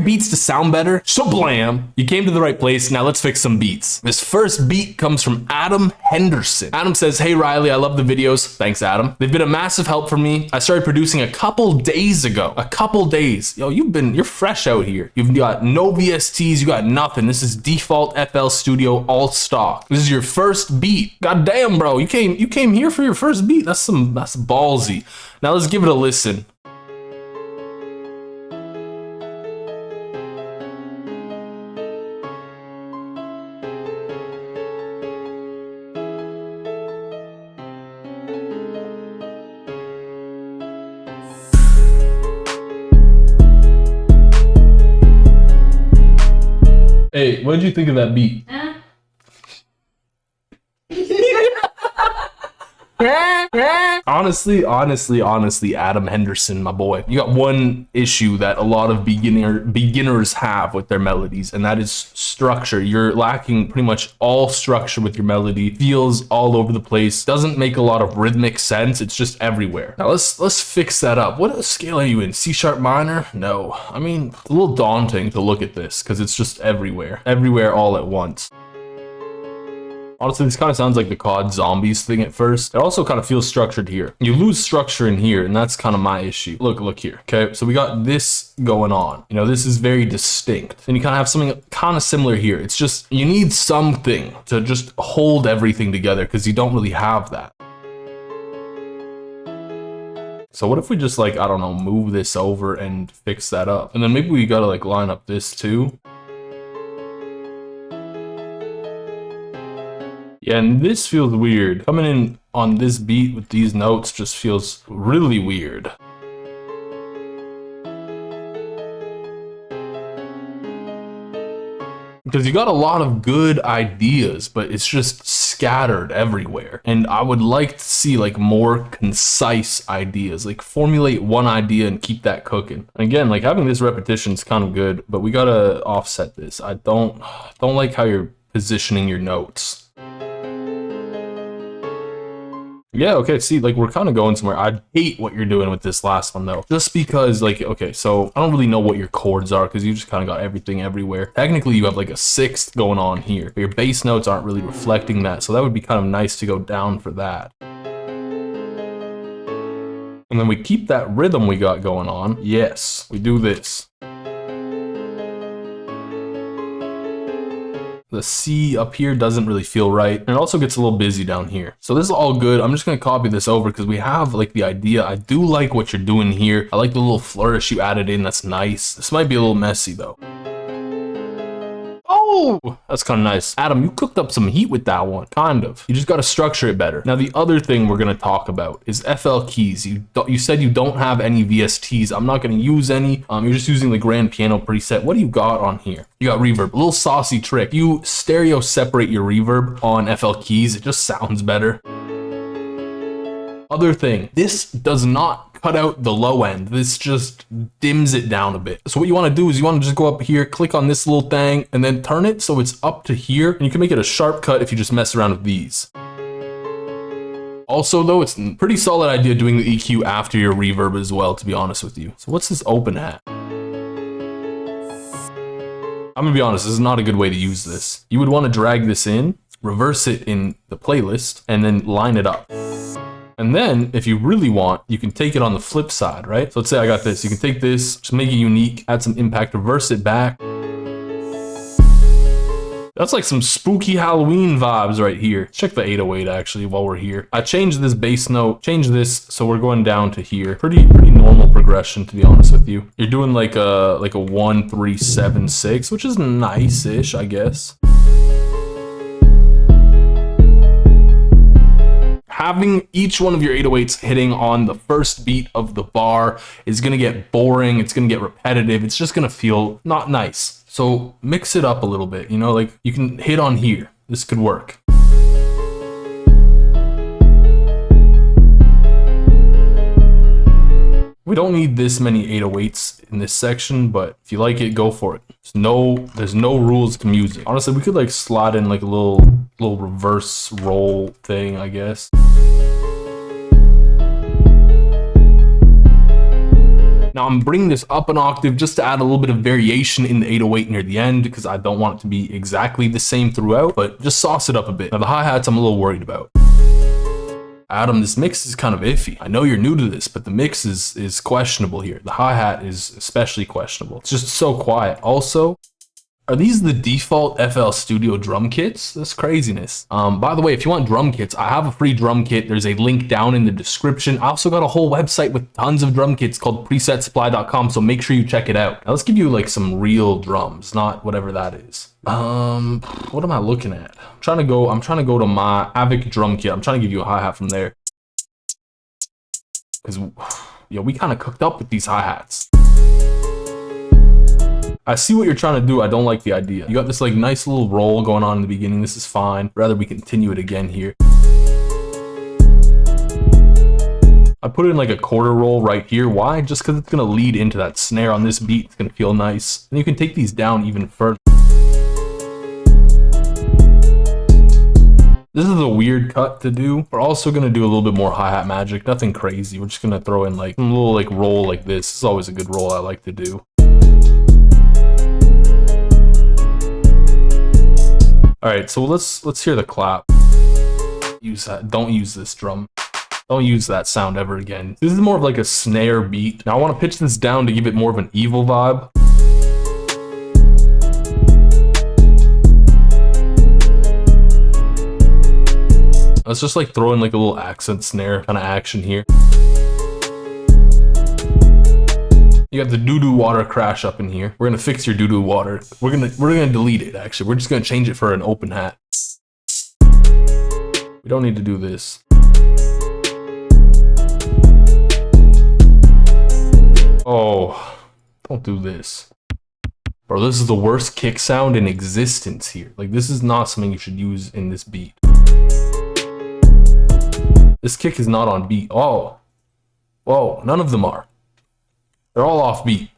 beats to sound better? Shablam! You came to the right place, now let's fix some beats. This first beat comes from Adam Henderson. Adam says, hey Riley, I love the videos. Thanks, Adam. They've been a massive help for me. I started producing a couple days ago. A couple days. Yo, you're fresh out here. You've got no VSTs, you got nothing. This is default FL Studio, all stock. This is your first beat. God damn, bro. You came here for your first beat. That's ballsy. Now let's give it a listen. Hey, what did you think of that beat? Honestly, Adam Henderson, my boy, you got one issue that a lot of beginners have with their melodies, and that is structure. You're lacking pretty much all structure with your melody. Feels all over the place. Doesn't make a lot of rhythmic sense. It's just everywhere. Now let's fix that up. What scale are you in? C sharp minor? No. I mean, it's a little daunting to look at this because it's just everywhere all at once. Honestly, this kind of sounds like the COD Zombies thing at first. It also kind of feels structured here. You lose structure in here, and that's kind of my issue. Look here, okay? So we got this going on. You know, this is very distinct. And you kind of have something kind of similar here. It's just, you need something to just hold everything together because you don't really have that. So what if we just like, I don't know, move this over and fix that up? And then maybe we gotta like line up this too. Yeah, and this feels weird. Coming in on this beat with these notes just feels really weird. Because you got a lot of good ideas, but it's just scattered everywhere. And I would like to see like more concise ideas, like formulate one idea and keep that cooking. And again, like having this repetition is kind of good, but we gotta offset this. I don't like how you're positioning your notes. Yeah, okay, see, like we're kind of going somewhere. I hate what you're doing with this last one though. Just because like, okay, so I don't really know what your chords are because you just kind of got everything everywhere. Technically you have like a sixth going on here, but your bass notes aren't really reflecting that. So that would be kind of nice to go down for that. And then we keep that rhythm we got going on. Yes, we do this. The C up here doesn't really feel right. And it also gets a little busy down here. So this is all good. I'm just going to copy this over because we have like the idea. I do like what you're doing here. I like the little flourish you added in. That's nice. This might be a little messy though. Oh, that's kind of nice. Adam, you cooked up some heat with that one. Kind of. You just got to structure it better. Now, the other thing we're going to talk about is FL keys. You said you don't have any VSTs. I'm not going to use any. You're just using the grand piano preset. What do you got on here? You got reverb. A little saucy trick. You stereo separate your reverb on FL keys. It just sounds better. Other thing, this does not cut out the low end. This just dims it down a bit. So what you want to do is you want to just go up here, click on this little thing, and then turn it so it's up to here. And you can make it a sharp cut if you just mess around with these. Also though, it's a pretty solid idea doing the EQ after your reverb as well, to be honest with you. So what's this open at? I'm gonna be honest, this is not a good way to use this. You would want to drag this in, reverse it in the playlist, and then line it up. And then, if you really want, you can take it on the flip side, right? So let's say I got this. You can take this, just make it unique, add some impact, reverse it back. That's like some spooky Halloween vibes right here. Check the 808 actually while we're here. I changed this bass note, changed this, so we're going down to here. Pretty normal progression, to be honest with you. You're doing like a 1, 3, 7, 6, which is nice-ish, I guess. Having each one of your 808s hitting on the first beat of the bar is gonna get boring, it's gonna get repetitive, it's just gonna feel not nice. So mix it up a little bit, you know, like you can hit on here. This could work. We don't need this many 808s in this section, but if you like it, go for it. There's no rules to music. Honestly, we could like slide in like a little reverse roll thing, I guess. Now I'm bringing this up an octave just to add a little bit of variation in the 808 near the end, because I don't want it to be exactly the same throughout, but just sauce it up a bit. Now the hi-hats I'm a little worried about. Adam, this mix is kind of iffy. I know you're new to this, but the mix is questionable here. The hi-hat is especially questionable. It's just so quiet. Also, are these the default FL Studio drum kits? That's craziness. By the way, if you want drum kits, I have a free drum kit. There's a link down in the description. I also got a whole website with tons of drum kits called presetsupply.com, so make sure you check it out. Now let's give you like some real drums, not whatever that is. What am I looking at? I'm trying to go to my Havoc drum kit. I'm trying to give you a hi-hat from there. Because, yo, we kind of cooked up with these hi-hats. I see what you're trying to do. I don't like the idea. You got this like nice little roll going on in the beginning. This is fine. Rather we continue it again here. I put in like a quarter roll right here. Why? Just because it's going to lead into that snare on this beat. It's going to feel nice. And you can take these down even further. This is a weird cut to do. We're also going to do a little bit more hi-hat magic. Nothing crazy. We're just going to throw in like a little like roll like this. This is always a good roll I like to do. All right, so let's hear the clap. Use that. Don't use this drum. Don't use that sound ever again. This is more of like a snare beat. Now I want to pitch this down to give it more of an evil vibe. Let's just like throw in like a little accent snare kind of action here. You got the doo-doo water crash up in here. We're gonna fix your doo-doo water. We're gonna delete it actually. We're just gonna change it for an open hat. We don't need to do this. Oh, don't do this. Bro, this is the worst kick sound in existence here. Like, this is not something you should use in this beat. This kick is not on beat. Oh, whoa, none of them are. They're all off beat.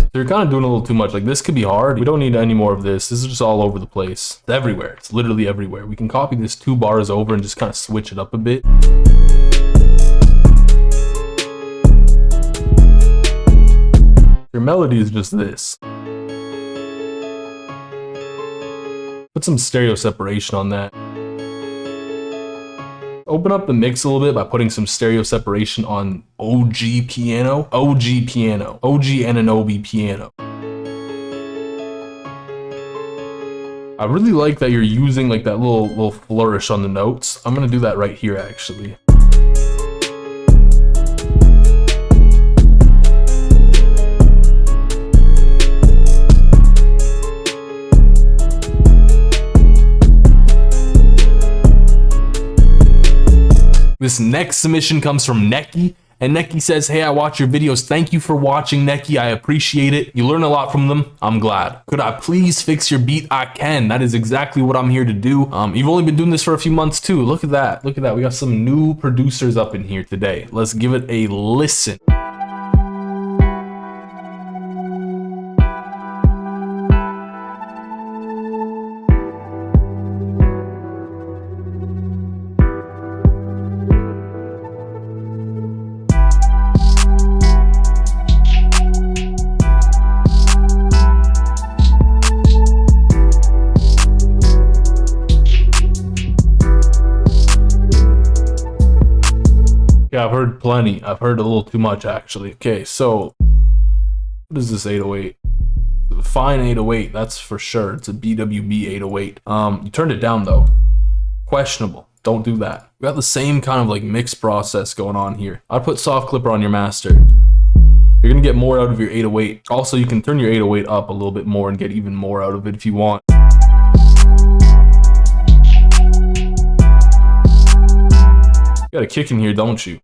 So you're kind of doing a little too much. Like, this could be hard. We don't need any more of this. This is just all over the place. It's everywhere. It's literally everywhere. We can copy this 2 bars over and just kind of switch it up a bit. Your melody is just this. Put some stereo separation on that. Open up the mix a little bit by putting some stereo separation on OG piano. OG piano. OG and an OB piano. I really like that you're using like that little flourish on the notes. I'm gonna do that right here actually. This next submission comes from Necki, and Necki says, hey, I watch your videos. Thank you for watching, Necki. I appreciate it. You learn a lot from them. I'm glad. Could I please fix your beat? I can. That is exactly what I'm here to do. You've only been doing this for a few months too. Look at that. Look at that. We got some new producers up in here today. Let's give it a listen. Yeah, I've heard plenty. I've heard a little too much, actually. Okay, so what is this 808? A fine 808, that's for sure. It's a BWB 808. You turned it down, though. Questionable. Don't do that. We got the same kind of like mix process going on here. I'd put soft clipper on your master. You're gonna get more out of your 808. Also, you can turn your 808 up a little bit more and get even more out of it if you want. You got a kick in here, don't you?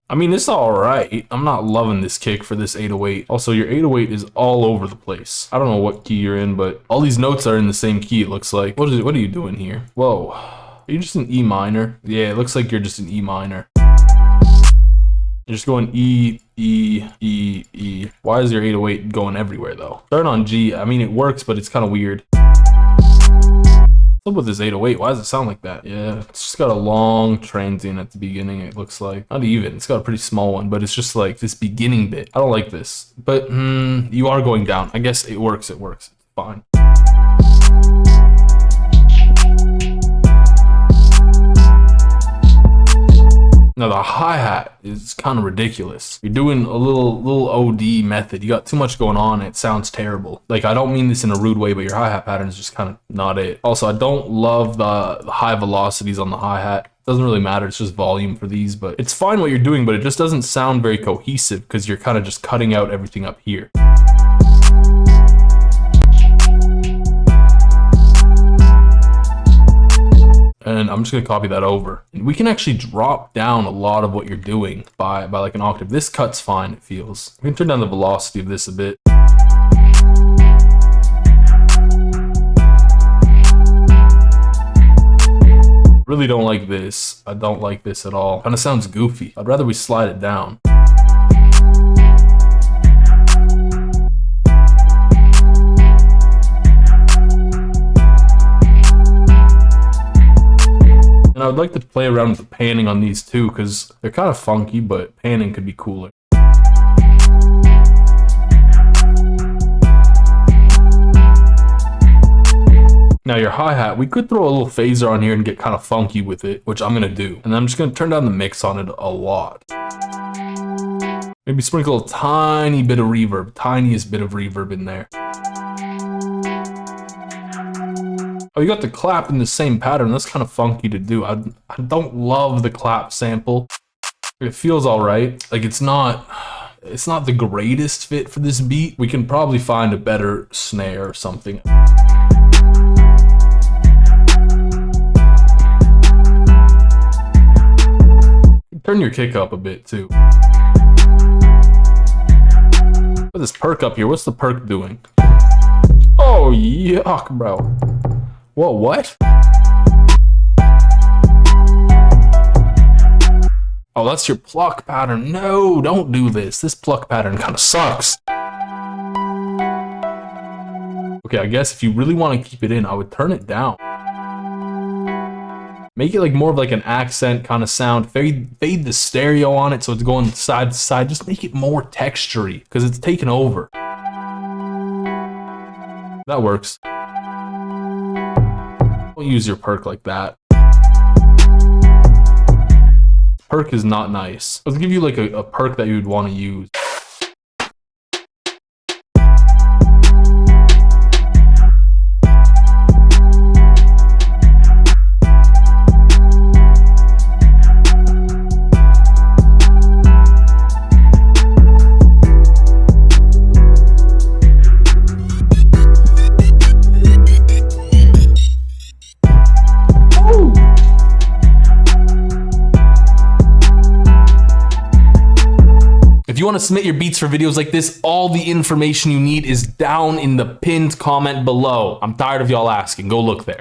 I mean, it's all right. I'm not loving this kick for this 808. Also, your 808 is all over the place. I don't know what key you're in, but all these notes are in the same key, it looks like. What are you doing here? Whoa. Are you just in E minor? Yeah, it looks like you're just in E minor. You're just going E, E, E, E. Why is your 808 going everywhere, though? Start on G. I mean, it works, but it's kind of weird. What's up with this 808? Why does it sound like that? Yeah, it's just got a long transient at the beginning, it looks like. Not even, it's got a pretty small one, but it's just like this beginning bit. I don't like this, but you are going down. I guess it works, it's fine. Now the hi-hat is kind of ridiculous. You're doing a little OD method. You got too much going on. It sounds terrible. Like, I don't mean this in a rude way, but your hi-hat pattern is just kind of not it. Also, I don't love the high velocities on the hi-hat. Doesn't really matter. It's just volume for these, but it's fine what you're doing, but it just doesn't sound very cohesive because you're kind of just cutting out everything up here. And I'm just gonna copy that over. We can actually drop down a lot of what you're doing by like an octave. This cut's fine, it feels. We can turn down the velocity of this a bit. Really don't like this. I don't like this at all. Kind of sounds goofy. I'd rather we slide it down. And I would like to play around with the panning on these too, because they're kind of funky, but panning could be cooler. Now your hi-hat, we could throw a little phaser on here and get kind of funky with it, which I'm gonna do. And I'm just gonna turn down the mix on it a lot. Maybe sprinkle a tiny bit of reverb, tiniest bit of reverb in there. Oh, you got the clap in the same pattern. That's kind of funky to do. I don't love the clap sample. It feels all right. Like, it's not the greatest fit for this beat. We can probably find a better snare or something. Turn your kick up a bit too. Put this perk up here. What's the perk doing? Oh, yuck, bro. Whoa, what? Oh, that's your pluck pattern. No, don't do this. This pluck pattern kind of sucks. Okay, I guess if you really want to keep it in, I would turn it down. Make it like more of like an accent kind of sound. Fade the stereo on it so it's going side to side. Just make it more textury because it's taken over. That works. Don't use your perk like that. Perk is not nice. Let's give you like a perk that you would want to use. If you want to submit your beats for videos like this, all the information you need is down in the pinned comment below. I'm tired of y'all asking. Go look there.